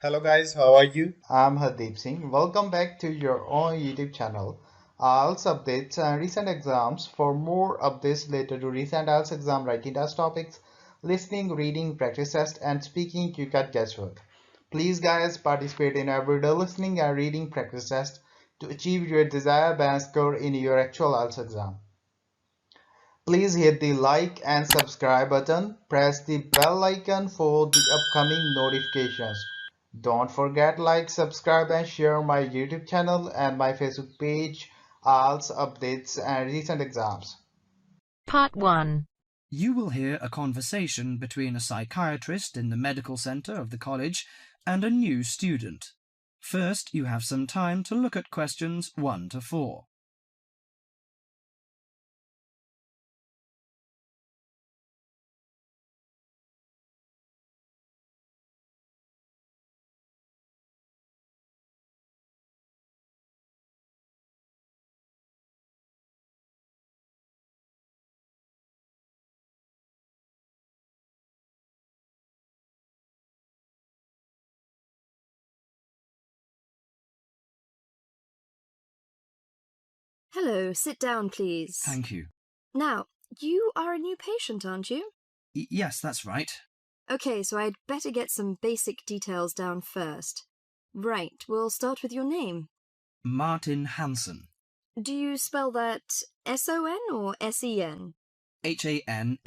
Hello guys, how are you? I'm Hardeep Singh. Welcome back to your own YouTube channel. IELTS updates and recent exams. For more updates related to recent IELTS exam writing test topics, listening, reading, practice test, and speaking, you got guesswork. Please, guys, participate in everyday listening and reading practice test to achieve your desired band score in your actual IELTS exam. Please hit the like and subscribe button. Press the bell icon for the upcoming notifications. Don't forget like, subscribe and share my YouTube channel and my Facebook page, IELTS updates and recent exams. Part 1. You will hear a conversation between a psychiatrist in the medical center of the college and a new student. First, you have some time to look at questions 1 to 4. Hello, sit down, please. Thank you. Now, you are a new patient, aren't you? Yes, that's right. Okay, so I'd better get some basic details down first. Right, we'll start with your name. Martin Hansen. Do you spell that S-O-N or S-E-N? Hansen.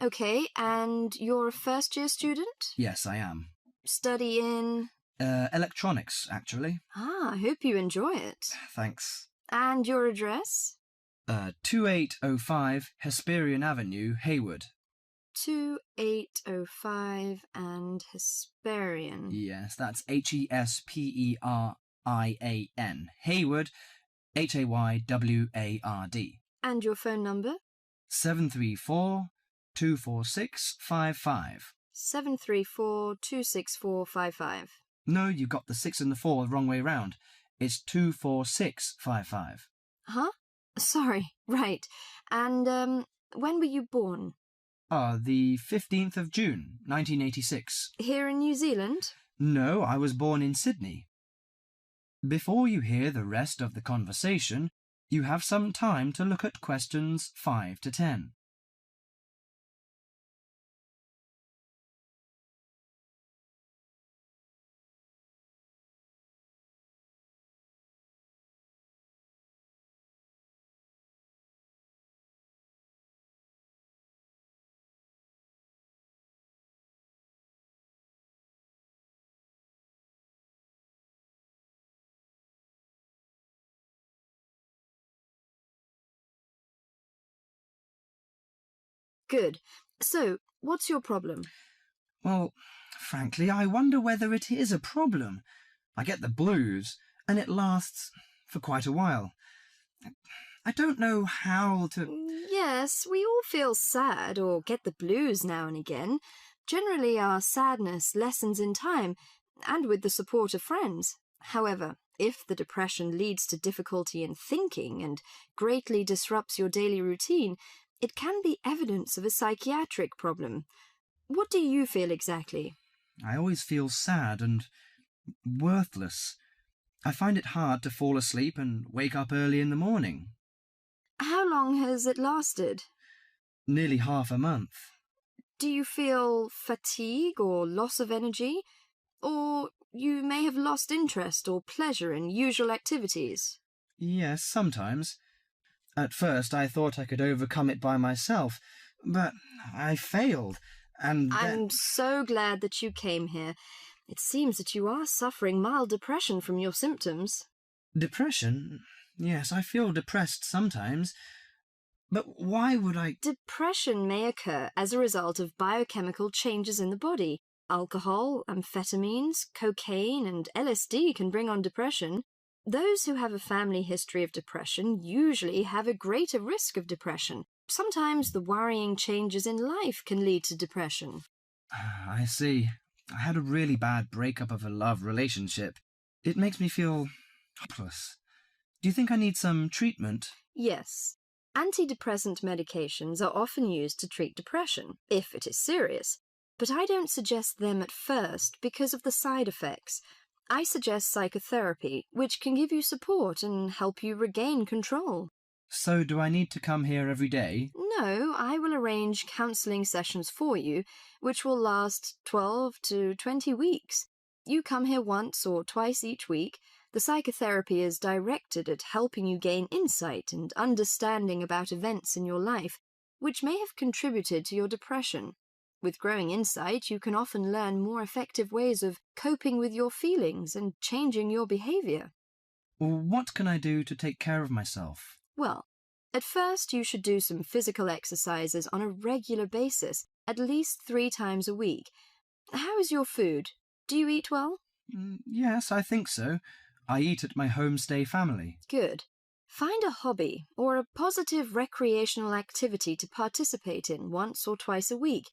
Okay, and you're a first-year student? Yes, I am. Study in... Electronics, actually. I hope you enjoy it. Thanks. And your address? 2805 Hesperian Avenue, Hayward. 2805 and Hesperian. Yes, that's Hesperian. Hayward, Hayward. And your phone number? 734-246-55. 734-26455. No, you got the 6 and the 4 the wrong way round. It's 24655. Huh? Sorry, right. And, when were you born? The 15th of June, 1986. Here in New Zealand? No, I was born in Sydney. Before you hear the rest of the conversation, you have some time to look at questions 5 to 10. Good. So, what's your problem? Well, frankly, I wonder whether it is a problem. I get the blues, and it lasts for quite a while. I don't know how to... Yes, we all feel sad or get the blues now and again. Generally, our sadness lessens in time, and with the support of friends. However, if the depression leads to difficulty in thinking and greatly disrupts your daily routine, it can be evidence of a psychiatric problem. What do you feel exactly? I always feel sad and worthless. I find it hard to fall asleep and wake up early in the morning. How long has it lasted? Nearly half a month. Do you feel fatigue or loss of energy? Or you may have lost interest or pleasure in usual activities? Yes, sometimes. At first I thought I could overcome it by myself, but I failed, and I'm so glad that you came here. It seems that you are suffering mild depression from your symptoms. Depression? Yes, I feel depressed sometimes. But why would I... Depression may occur as a result of biochemical changes in the body. Alcohol, amphetamines, cocaine, and LSD can bring on depression. Those who have a family history of depression usually have a greater risk of depression. Sometimes the worrying changes in life can lead to depression. I see. I had a really bad breakup of a love relationship. It makes me feel hopeless. Do you think I need some treatment? Yes. Antidepressant medications are often used to treat depression, if it is serious. but I don't suggest them at first because of the side effects. I suggest psychotherapy, which can give you support and help you regain control. So do I need to come here every day? No, I will arrange counselling sessions for you, which will last 12 to 20 weeks. You come here once or twice each week. The psychotherapy is directed at helping you gain insight and understanding about events in your life, which may have contributed to your depression. With growing insight, you can often learn more effective ways of coping with your feelings and changing your behaviour. What can I do to take care of myself? Well, at first you should do some physical exercises on a regular basis, at least 3 times a week. How is your food? Do you eat well? Yes, I think so. I eat at my homestay family. Good. Find a hobby or a positive recreational activity to participate in once or twice a week.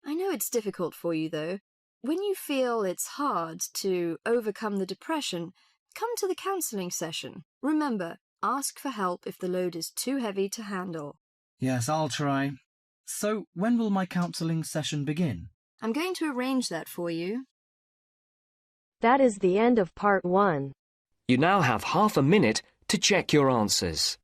I know it's difficult for you, though. When you feel it's hard to overcome the depression, come to the counselling session. Remember, ask for help if the load is too heavy to handle. Yes, I'll try. So, when will my counselling session begin? I'm going to arrange that for you. That is the end of part 1. You now have half a minute to check your answers.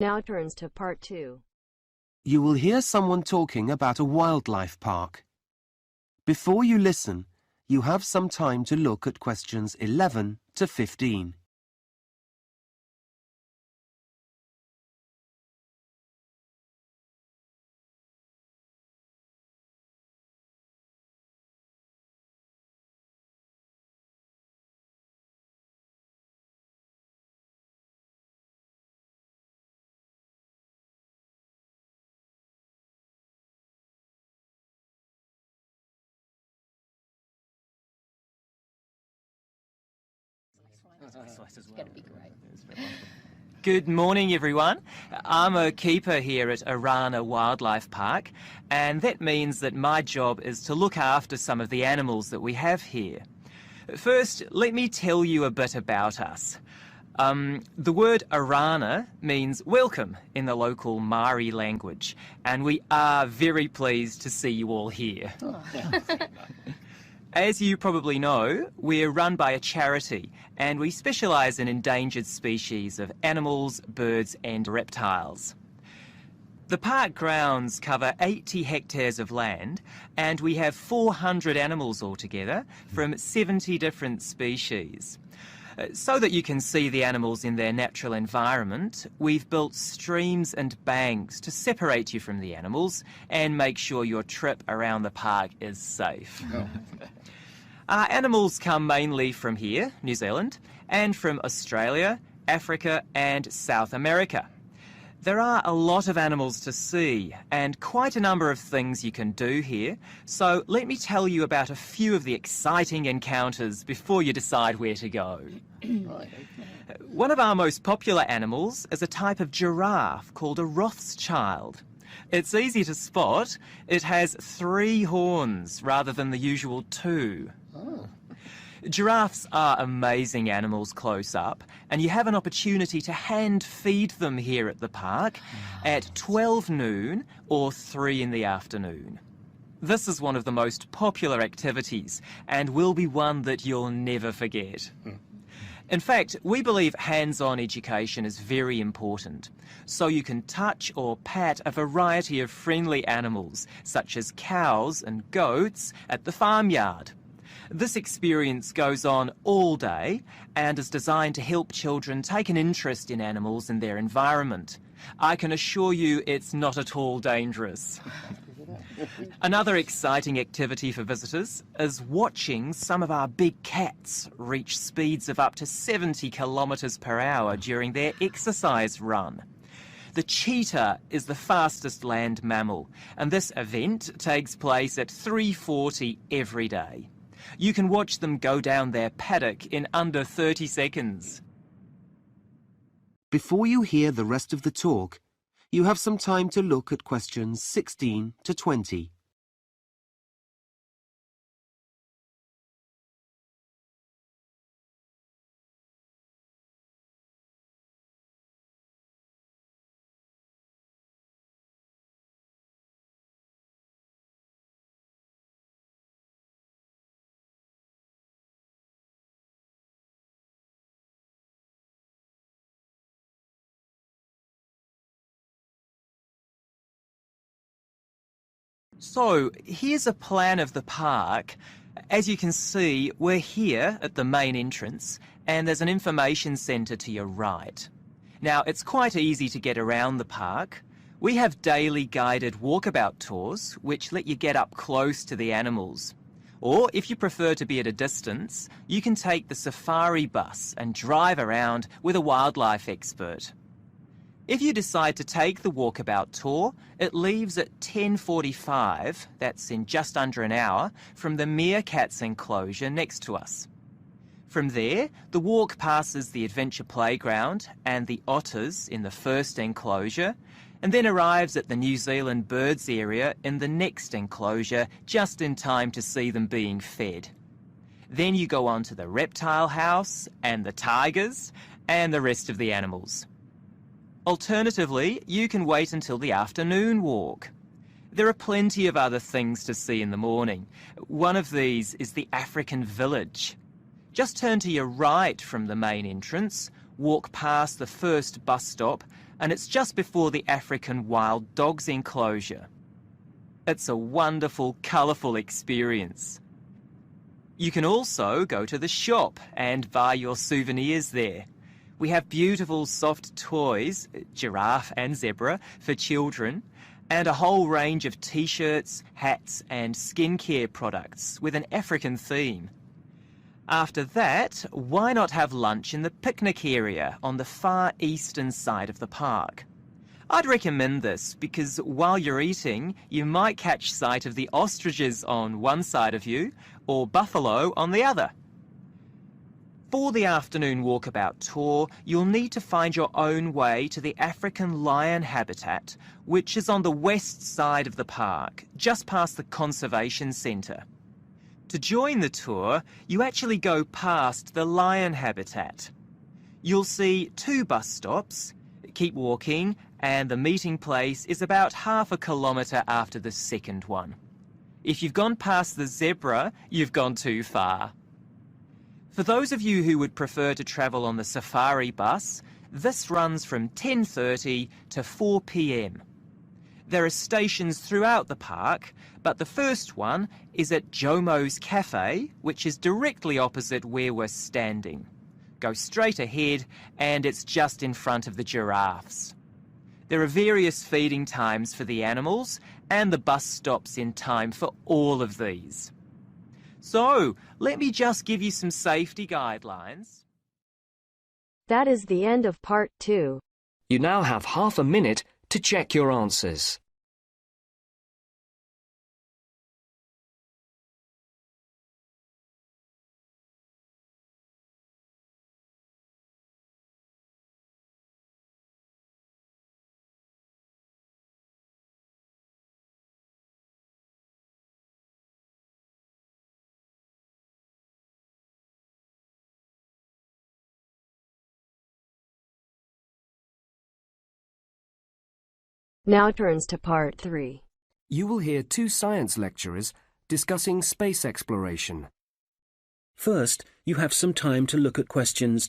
Now turns to part 2. You will hear someone talking about a wildlife park. Before you listen, you have some time to look at questions 11 to 15. It's going to be great. Good morning, everyone. I'm a keeper here at Arana Wildlife Park, and that means that my job is to look after some of the animals that we have here. First, let me tell you a bit about us. The word Arana means welcome in the local Maori language, and we are very pleased to see you all here. As you probably know, we're run by a charity, and we specialise in endangered species of animals, birds and reptiles. The park grounds cover 80 hectares of land, and we have 400 animals altogether from 70 different species. So that you can see the animals in their natural environment, we've built streams and banks to separate you from the animals and make sure your trip around the park is safe. Our animals come mainly from here, New Zealand, and from Australia, Africa and South America. There are a lot of animals to see and quite a number of things you can do here, so let me tell you about a few of the exciting encounters before you decide where to go. One of our most popular animals is a type of giraffe called a Rothschild. It's easy to spot. It has 3 horns rather than the usual 2. Giraffes are amazing animals close up, and you have an opportunity to hand feed them here at the park at 12 noon or 3 in the afternoon. This is one of the most popular activities and will be one that you'll never forget. In fact, we believe hands-on education is very important, so you can touch or pat a variety of friendly animals, such as cows and goats, at the farmyard. This experience goes on all day and is designed to help children take an interest in animals and their environment. I can assure you it's not at all dangerous. Another exciting activity for visitors is watching some of our big cats reach speeds of up to 70 kilometres per hour during their exercise run. The cheetah is the fastest land mammal, and this event takes place at 3:40 every day. You can watch them go down their paddock in under 30 seconds. Before you hear the rest of the talk, you have some time to look at questions 16 to 20. So, here's a plan of the park. As you can see, we're here at the main entrance, and there's an information centre to your right. Now, it's quite easy to get around the park. We have daily guided walkabout tours, which let you get up close to the animals. Or, if you prefer to be at a distance, you can take the safari bus and drive around with a wildlife expert. If you decide to take the walkabout tour, it leaves at 10:45, that's in just under an hour, from the meerkats enclosure next to us. From there, the walk passes the adventure playground and the otters in the first enclosure, and then arrives at the New Zealand birds area in the next enclosure, just in time to see them being fed. Then you go on to the reptile house and the tigers and the rest of the animals. Alternatively, you can wait until the afternoon walk. There are plenty of other things to see in the morning. One of these is the African village. Just turn to your right from the main entrance, walk past the first bus stop, and it's just before the African wild dogs enclosure. It's a wonderful, colourful experience. You can also go to the shop and buy your souvenirs there. We have beautiful soft toys, giraffe and zebra, for children, and a whole range of t-shirts, hats and skincare products with an African theme. After that, why not have lunch in the picnic area on the far eastern side of the park? I'd recommend this because while you're eating, you might catch sight of the ostriches on one side of you or buffalo on the other. For the afternoon walkabout tour, you'll need to find your own way to the African lion habitat, which is on the west side of the park, just past the conservation centre. To join the tour, you actually go past the lion habitat. You'll see 2 bus stops, keep walking, and the meeting place is about half a kilometre after the second one. If you've gone past the zebra, you've gone too far. For those of you who would prefer to travel on the safari bus, this runs from 10:30 to 4 p.m. There are stations throughout the park, but the first one is at Jomo's Cafe, which is directly opposite where we're standing. Go straight ahead and it's just in front of the giraffes. There are various feeding times for the animals and the bus stops in time for all of these. So, let me just give you some safety guidelines. That is the end of part 2. You now have half a minute to check your answers. Now turns to part 3. You will hear 2 science lecturers discussing space exploration. First, you have some time to look at questions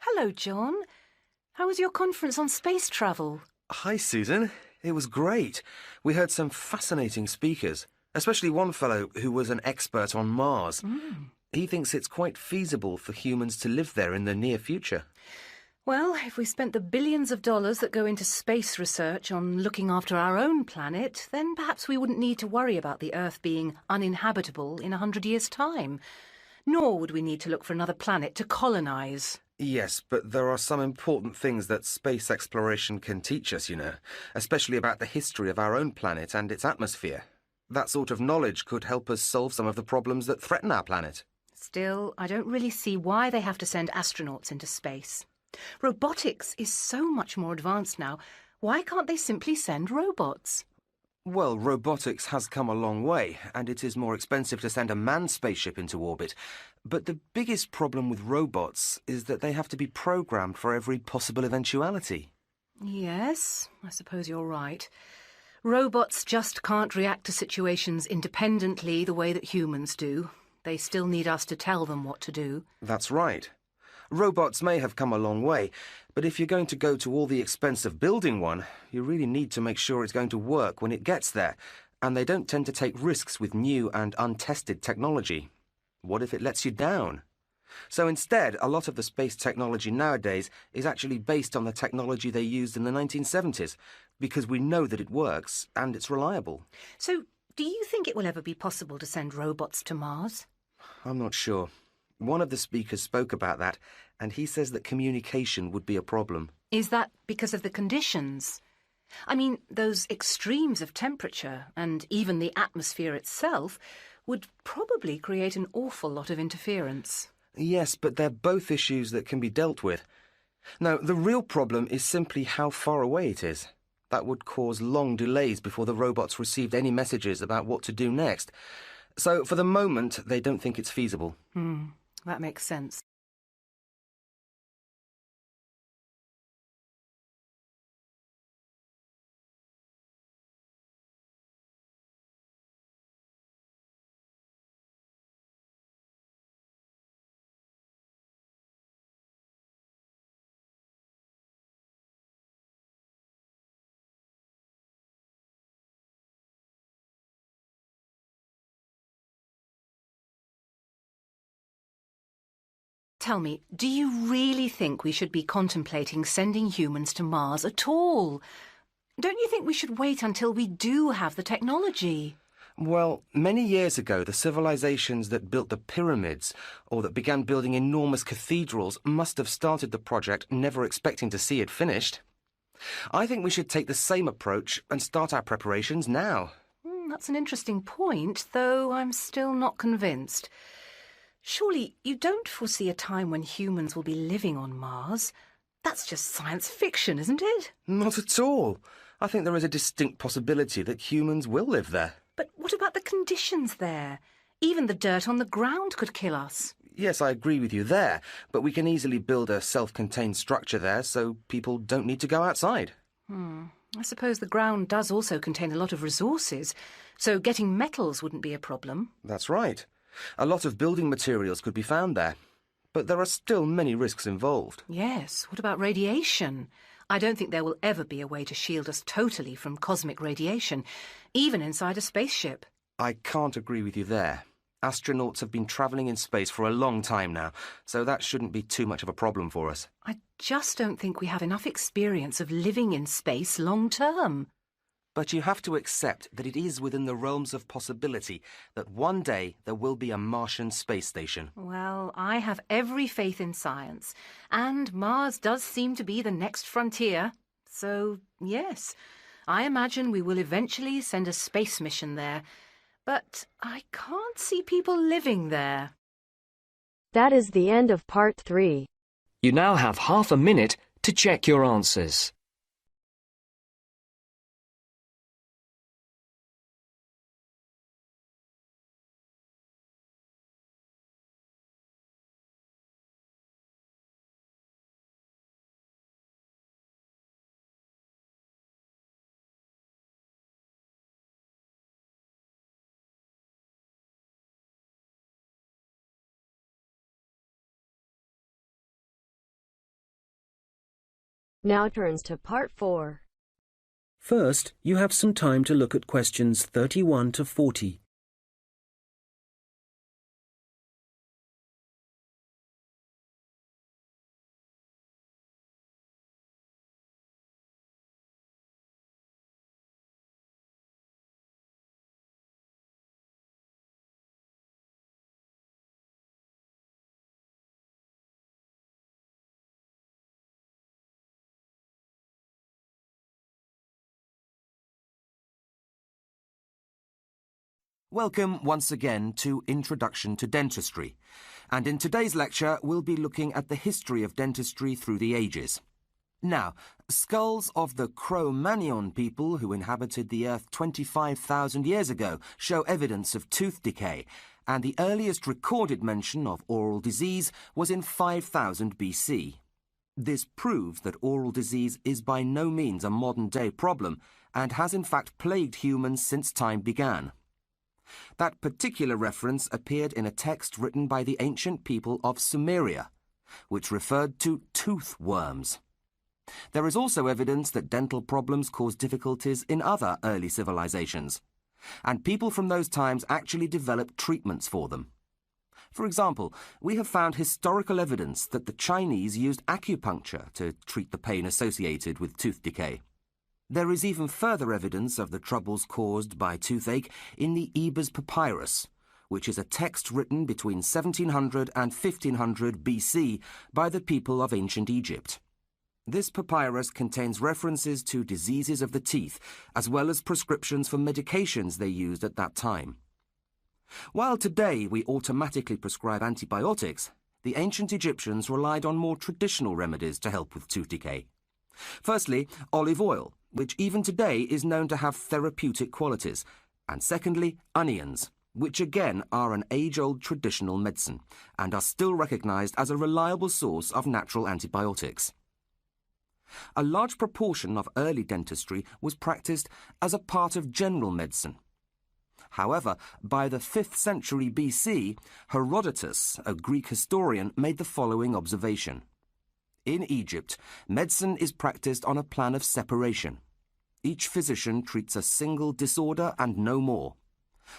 Hello, John. How was your conference on space travel? Hi, Susan. It was great. We heard some fascinating speakers, especially one fellow who was an expert on Mars. He thinks it's quite feasible for humans to live there in the near future. Well, if we spent the billions of dollars that go into space research on looking after our own planet, then perhaps we wouldn't need to worry about the Earth being uninhabitable in 100 years' time. Nor would we need to look for another planet to colonise. Yes, but there are some important things that space exploration can teach us, especially about the history of our own planet and its atmosphere. That sort of knowledge could help us solve some of the problems that threaten our planet. Still, I don't really see why they have to send astronauts into space. Robotics is so much more advanced now. Why can't they simply send robots? Well, robotics has come a long way, and it is more expensive to send a manned spaceship into orbit. But the biggest problem with robots is that they have to be programmed for every possible eventuality. Yes, I suppose you're right. Robots just can't react to situations independently the way that humans do. They still need us to tell them what to do. That's right. Robots may have come a long way, but if you're going to go to all the expense of building one, you really need to make sure it's going to work when it gets there, and they don't tend to take risks with new and untested technology. What if it lets you down? So instead, a lot of the space technology nowadays is actually based on the technology they used in the 1970s, because we know that it works and it's reliable. So, do you think it will ever be possible to send robots to Mars? I'm not sure. One of the speakers spoke about that, and he says that communication would be a problem. Is that because of the conditions? I mean, those extremes of temperature and even the atmosphere itself would probably create an awful lot of interference. Yes, but they're both issues that can be dealt with. Now, the real problem is simply how far away it is. That would cause long delays before the robots received any messages about what to do next. So, for the moment, they don't think it's feasible. That makes sense. Tell me, do you really think we should be contemplating sending humans to Mars at all? Don't you think we should wait until we do have the technology? Well, many years ago, the civilizations that built the pyramids or that began building enormous cathedrals must have started the project never expecting to see it finished. I think we should take the same approach and start our preparations now. That's an interesting point, though I'm still not convinced. Surely you don't foresee a time when humans will be living on Mars? That's just science fiction, isn't it? Not at all. I think there is a distinct possibility that humans will live there. But what about the conditions there? Even the dirt on the ground could kill us. Yes, I agree with you there, but we can easily build a self-contained structure there so people don't need to go outside. I suppose the ground does also contain a lot of resources, so getting metals wouldn't be a problem. That's right. A lot of building materials could be found there, but there are still many risks involved. Yes, what about radiation? I don't think there will ever be a way to shield us totally from cosmic radiation, even inside a spaceship. I can't agree with you there. Astronauts have been travelling in space for a long time now, so that shouldn't be too much of a problem for us. I just don't think we have enough experience of living in space long term. But you have to accept that it is within the realms of possibility that one day there will be a Martian space station. Well, I have every faith in science, and Mars does seem to be the next frontier. So, yes, I imagine we will eventually send a space mission there. But I can't see people living there. That is the end of part 3. You now have half a minute to check your answers. Now turns to part 4. First, you have some time to look at questions 31 to 40. Welcome once again to Introduction to Dentistry, and in today's lecture we'll be looking at the history of dentistry through the ages. Now, skulls of the Cro-Magnon people who inhabited the Earth 25,000 years ago show evidence of tooth decay, and the earliest recorded mention of oral disease was in 5000 BC. This proves that oral disease is by no means a modern-day problem, and has in fact plagued humans since time began. That particular reference appeared in a text written by the ancient people of Sumeria, which referred to tooth worms. There is also evidence that dental problems caused difficulties in other early civilizations, and people from those times actually developed treatments for them. For example, we have found historical evidence that the Chinese used acupuncture to treat the pain associated with tooth decay. There is even further evidence of the troubles caused by toothache in the Ebers Papyrus, which is a text written between 1700 and 1500 BC by the people of ancient Egypt. This papyrus contains references to diseases of the teeth, as well as prescriptions for medications they used at that time. While today we automatically prescribe antibiotics, the ancient Egyptians relied on more traditional remedies to help with tooth decay. Firstly, olive oil, which even today is known to have therapeutic qualities, and secondly, onions, which again are an age-old traditional medicine, and are still recognized as a reliable source of natural antibiotics. A large proportion of early dentistry was practiced as a part of general medicine. However, by the 5th century BC, Herodotus, a Greek historian, made the following observation. In Egypt, medicine is practiced on a plan of separation. Each physician treats a single disorder and no more.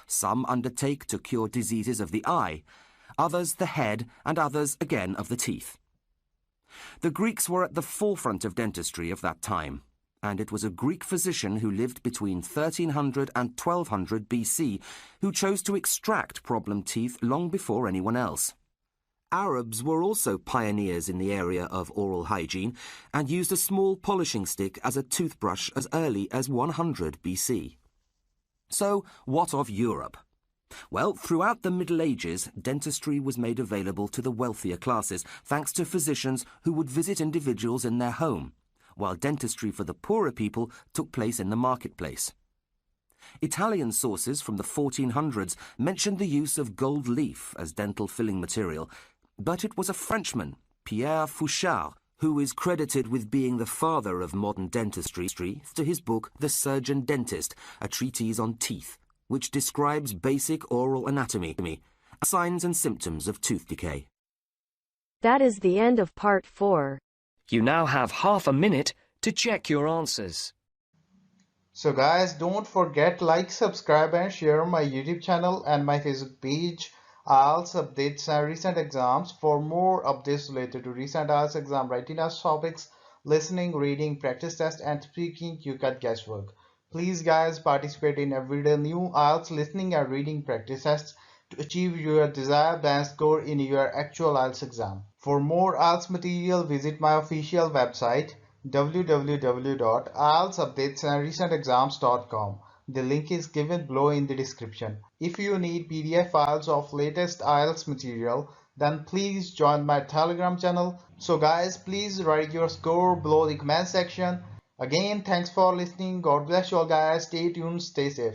Some undertake to cure diseases of the eye, others the head, and others again of the teeth. The Greeks were at the forefront of dentistry of that time, and it was a Greek physician who lived between 1300 and 1200 BC who chose to extract problem teeth long before anyone else. Arabs were also pioneers in the area of oral hygiene and used a small polishing stick as a toothbrush as early as 100 BC. So, what of Europe? Well, throughout the Middle Ages, dentistry was made available to the wealthier classes thanks to physicians who would visit individuals in their home, while dentistry for the poorer people took place in the marketplace. Italian sources from the 1400s mentioned the use of gold leaf as dental filling material, but it was a Frenchman, Pierre Fouchard, who is credited with being the father of modern dentistry to his book The Surgeon Dentist, a treatise on teeth, which describes basic oral anatomy, signs and symptoms of tooth decay. That is the end of part 4. You now have half a minute to check your answers. So guys, don't forget like, subscribe and share my YouTube channel and my Facebook page, IELTS updates and recent exams. For more updates related to recent IELTS exam writing test topics, listening, reading, practice test and speaking, you got guesswork. Please guys, participate in everyday new IELTS listening and reading practice tests to achieve your desired band score in your actual IELTS exam. For more IELTS material, visit my official website www.ieltsupdatesandrecentexams.com. The link is given below in the description. If you need PDF files of latest IELTS material, then please join my Telegram channel. So guys, please write your score below the comment section. Again, thanks for listening. God bless you all guys. Stay tuned, stay safe.